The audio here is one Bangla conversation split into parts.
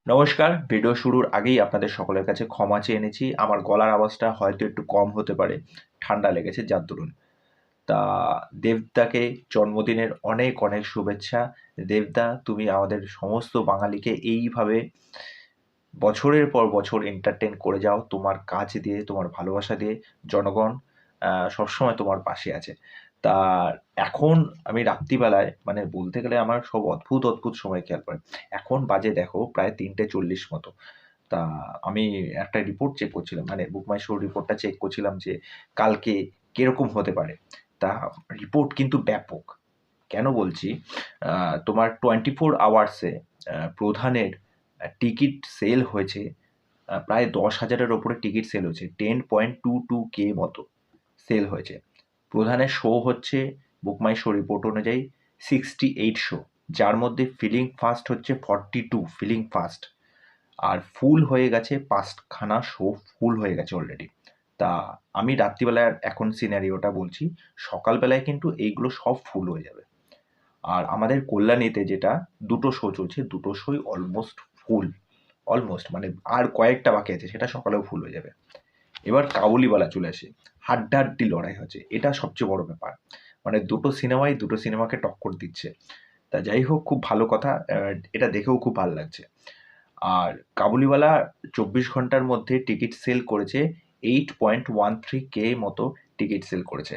নমস্কার। ভিডিও শুরুর আগেই আপনাদের সকলের কাছে ক্ষমা চেয়ে নিচ্ছি। আমার গলার আওয়াজটা হয়তো একটু কম হতে পারে। ঠান্ডা লেগেছে যার দরুন। তা দেবদাকে জন্মদিনের অনেক, অনেক শুভেচ্ছা। দেবদা, তুমি আমাদের সমস্ত বাঙালিকে এইভাবে বছরের পর বছর এন্টারটেইন করে যাও। তোমার কাজ দিয়ে, তোমার ভালোবাসা দিয়ে জনগণ সবসময় তোমার পাশে আছে। তা এখন আমি রাত্রিবেলায় মানে বলতে গেলে আমার সব অদ্ভুত, অদ্ভুত সময় খেয়াল পড়ে। এখন বাজে দেখো প্রায় ৩:৪০ মতো। তা আমি একটা রিপোর্ট চেক করছিলাম, মানে বুক মাই শো রিপোর্টটা চেক করছিলাম যে কালকে কিরকম হতে পারে। তা রিপোর্ট কিন্তু ব্যাপক। কেন বলছি? তোমার 24 আওয়ার্সে প্রধানের টিকিট সেল হয়েছে প্রায় ১০,০০০-এর ওপরে টিকিট সেল হয়েছে। 10.22K মতো সেল হয়েছে। প্রধানের শো হচ্ছে বুক মাই শো রিপোর্ট অনুযায়ী 68 শো, যার মধ্যে ফিলিং ফাস্ট হচ্ছে 42 ফিলিং ফাস্ট। আর ফুল হয়ে গেছে ৫খানা শো ফুল হয়ে গেছে অলরেডি। তা আমি রাত্রিবেলার এখন সিনারিওটা বলছি, সকালবেলায় কিন্তু এইগুলো সব ফুল হয়ে যাবে। আর আমাদের কল্যাণীতে যেটা ২টো শো চলছে, ২টো শোই অলমোস্ট ফুল। অলমোস্ট মানে আর কয়েকটা বাকি আছে, সেটা সকালেও ফুল হয়ে যাবে। এবার কাবুলিওয়ালা চলে আসে। হাড্ডাহাড্ডি লড়াই হচ্ছে। এটা সবচেয়ে বড় ব্যাপার। মানে দুটো সিনেমাকে টক্কর দিচ্ছে। তা যাই হোক, খুব ভালো কথা। এটা দেখেও খুব ভাল লাগছে। আর কাবুলিওয়ালা ২৪ ঘন্টার মধ্যে টিকিট সেল করেছে 8.13K মতো টিকিট সেল করেছে।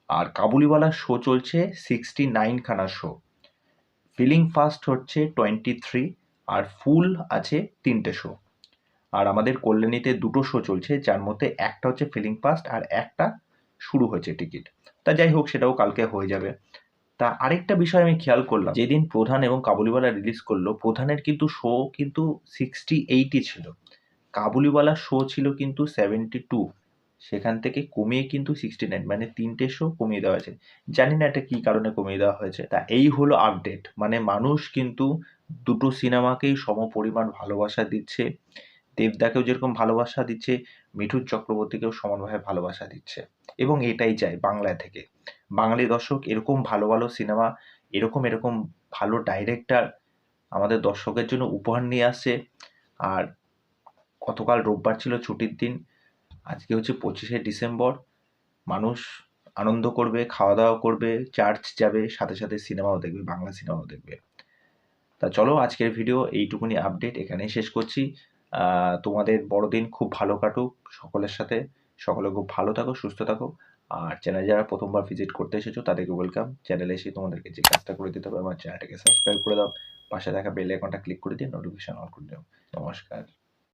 আর কাবুলিওয়ালা শো চলছে 69 খানা শো। ফিলিং ফাস্ট হচ্ছে 23 আর ফুল আছে 3টে শো। আর আমাদের কল্যাণীতে 2টো শো চলছে, যার মধ্যে একটা হচ্ছে ফিলিং ফাস্ট আর একটা শুরু হয়েছে টিকিট। তা যাই হোক, সেটাও কালকে হয়ে যাবে। তা আরেকটা বিষয় আমি খেয়াল করলাম, যেদিন প্রধান এবং কাবুলিওয়ালা রিলিজ করলো, প্রধানের কিন্তু শো কিন্তু 68ই ছিল। কাবুলিওয়ালা শো ছিল কিন্তু 72। সেখান থেকে কমিয়ে কিন্তু 69, মানে 3টে শো কমিয়ে দেওয়া হয়েছে। জানি না এটা কি কারণে কমিয়ে দেওয়া হয়েছে। তা এই হলো আপডেট। মানে মানুষ কিন্তু দুটো সিনেমাকেই সমপরিমাণ ভালোবাসা দিচ্ছে। দেবদাকেও যেরকম ভালোবাসা দিচ্ছে, মিঠুন চক্রবর্তীকেও সমানভাবে ভালোবাসা দিচ্ছে। এবং এটাই চাই বাংলা থেকে। বাঙালি দর্শক এরকম ভালো, ভালো সিনেমা, এরকম ভালো ডাইরেক্টর আমাদের দর্শকের জন্য উপহার নিয়ে আসছে। আর গতকাল রোববার ছিল ছুটির দিন। আজকে হচ্ছে 25শে ডিসেম্বর। মানুষ আনন্দ করবে, খাওয়া-দাওয়া করবে, চার্চ যাবে, সাথে, সাথে সিনেমাও দেখবে, বাংলা সিনেমাও দেখবে। তা চলো, আজকের ভিডিও এইটুকুনি আপডেট এখানেই শেষ করছি। তোমাদের বড়দিন খুব ভালো কাটুক সকলের সাথে। সকলে খুব ভালো থাকো, সুস্থ থাকো। আর চ্যানেলে যারা প্রথমবার ভিজিট করতে এসেছো তাদেরকে ওয়েলকাম। চ্যানেলে এসে তোমাদেরকে যে কাজটা করে দিতে হবে, আমার চ্যানেলটাকে সাবস্ক্রাইব করে দাও। পাশে থাকা বেল আইকনটা ক্লিক করে দিয়ে নোটিফিকেশন অন করে দিও। নমস্কার।